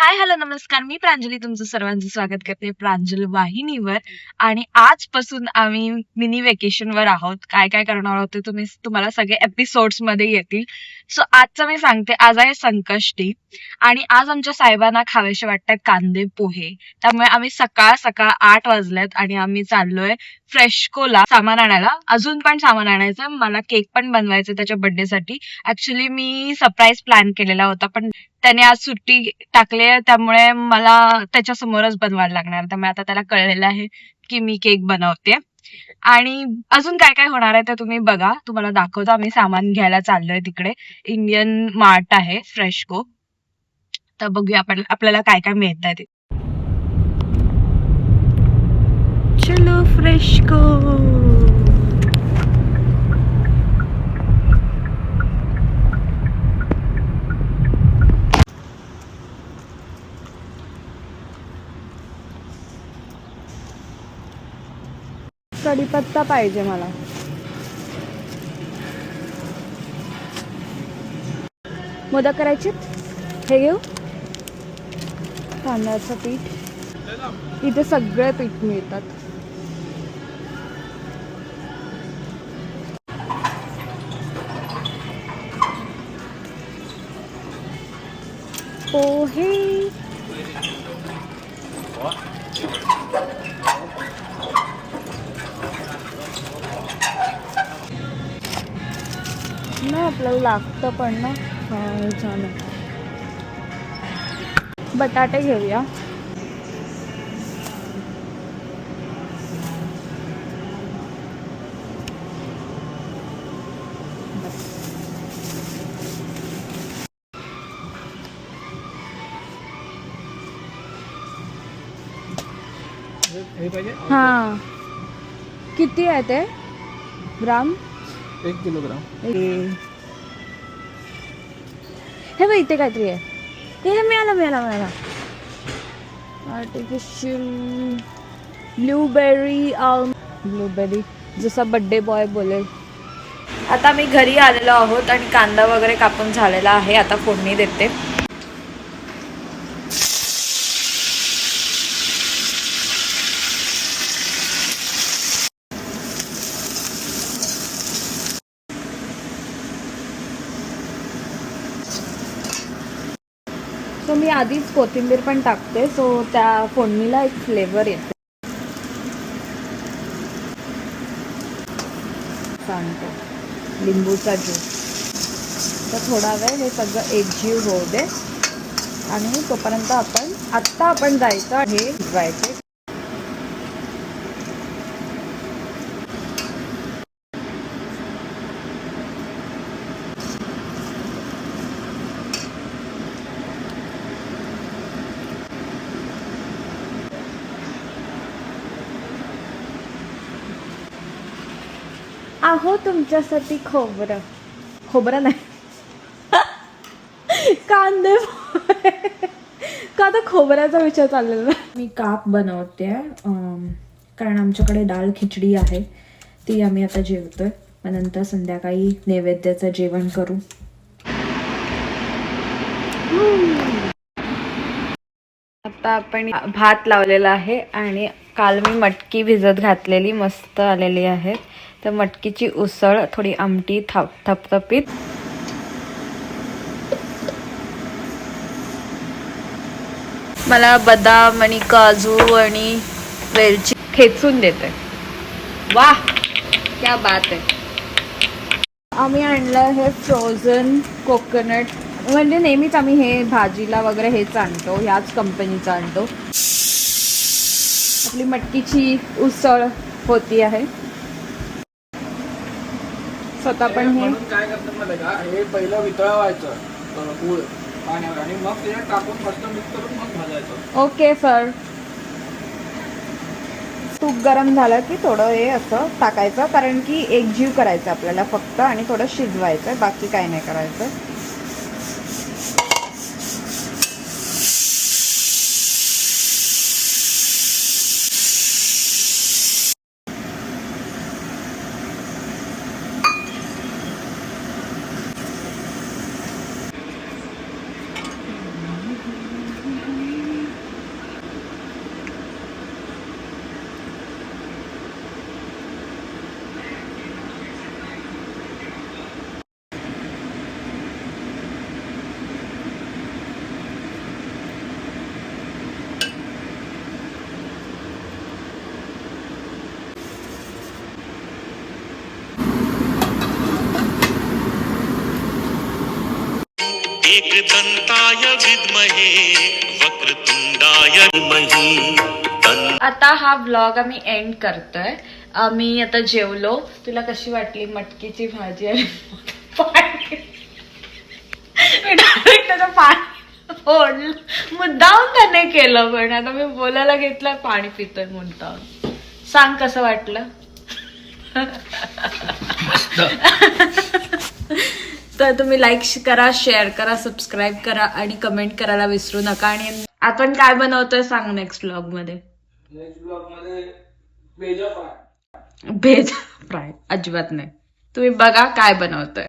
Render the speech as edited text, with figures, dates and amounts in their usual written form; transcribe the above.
हाय, hello, नमस्कार. मी प्रांजली तुमचं सर्वांचं स्वागत करते प्रांजल वाहिनीवर. आणि आजपासून आम्ही मिनी वेकेशनवर आहोत. काय काय करणार आहोत ते तुम्हाला सगळे एपिसोड्स मध्ये येतील. सो आजचं मी सांगते, आज आहे संकष्टी आणि आज आमच्या साहेबांना खावेसे वाटतात कांदे पोहे. त्यामुळे आम्ही सकाळ सकाळ 8 वाजल्यात आणि आम्ही चाललोय फ्रेशकोला सामान आणायला. अजून पण सामान आणायचं, मला केक पण बनवायचं त्याच्या बर्थडे साठी. ऍक्च्युली मी सरप्राईज प्लॅन केलेला होता, पण त्याने आज सुट्टी टाकली आहे, त्यामुळे मला त्याच्या समोरच बनवायला लागणार. त्यामुळे आता त्याला कळलेलं आहे की मी केक बनवते. आणि अजून काय काय होणार आहे ते तुम्ही बघा, तुम्हाला दाखवतो. आम्ही सामान घ्यायला चाललोय तिकडे. इंडियन मार्ट आहे फ्रेशको. तर बघूया आपण आपल्याला काय काय मिळत आहे ते. चलो फ्रेशको. कढीपत्ता पाहिजे मला. मोदक करायचे, हे घेऊ. तांदळाचं पीठ, इथे सगळे पीठ मिळतात. पोहे, ना आपल्याला लागतं पण ना. हे छान आहे. बटाटे घेऊया. हा, किती आहे ते ग्राम? 1 किलोग्राम. हे बघ, इथे काहीतरी आहे. हे मिळाला. आर्टिफिशियल ब्लूबेरी, जसा बर्थडे बॉय बोलेल. आता मी घरी आलेलो आहोत आणि कांदा वगैरे कापून झालेला आहे. आता फोडणी देते. सो मी आधीच कोथिंबीर पण टाकते, सो त्या फोडणीला एक फ्लेवर येते. सांगतो लिंबूचा ज्यूस. तर थोडा वेळ हे सगळं एकजीव होऊ दे आणि तोपर्यंत आपण जायचं हे भिजवायचे. आहो तुमच्यासाठी खोबरं नाही कांदे का तर खोबऱ्याचा विचार चाललेला. मी काप बनवते कारण आमच्याकडे डाळ खिचडी आहे, ती आम्ही आता जेवतोय. मग नंतर संध्याकाळी नैवेद्याचं जेवण करू. आता आपण भात लावलेला आहे आणि काल मी मटकी भिजत घातलेली, मस्त आलेली आहे. तर मटकीची उसळ, थोडी आमटी, थपथपीत. मला बदाम आणि काजू आणि वेलची खेचून देते. वाह, क्या बात आहे. आम्ही आणलं हे फ्रोझन कोकोनट. म्हणजे नेहमीच आम्ही हे भाजीला वगैरे हेच आणतो, ह्याच कंपनीचं आणतो. आपली मटकीची उसळ होती आहे. स्वतः पण हे काय करतात मला का, हे पहिलं वितळवायचं गूळ पाण्यावर आणि मग त्याच्यात टाकून मस्त मिक्स करून मग भाजायचं. Okay sir. तूप गरम झालं की थोडं हे असं टाकायचं, कारण की एकजीव करायचं आपल्याला फक्त, आणि थोडं शिजवायचं, बाकी काही नाही करायचं. विद्महे वक्रतुंडाय धीमहि आता हा व्लॉग आम्ही एंड करतोय. आम्ही आता जेवलो. तुला कशी वाटली मटकीची भाजी आणि पाणी? मी डायरेक्ट त्याचं पाणी फोडलं. मुद्दाम त्याने केलं, पण आता मी बोलायला घेतलं पाणी पितोय मुद्दाम. सांग कसं वाटलं? तर तुम्ही लाईक करा, शेअर करा, सबस्क्राईब करा आणि कमेंट करायला विसरू नका. आणि आपण काय बनवतोय सांग नेक्स्ट व्लॉग मध्ये. नेक्स्ट ब्लॉग मध्ये भेजा फ्राय. भेज फ्राय अजिबात नाही. तुम्ही बघा काय बनवतोय.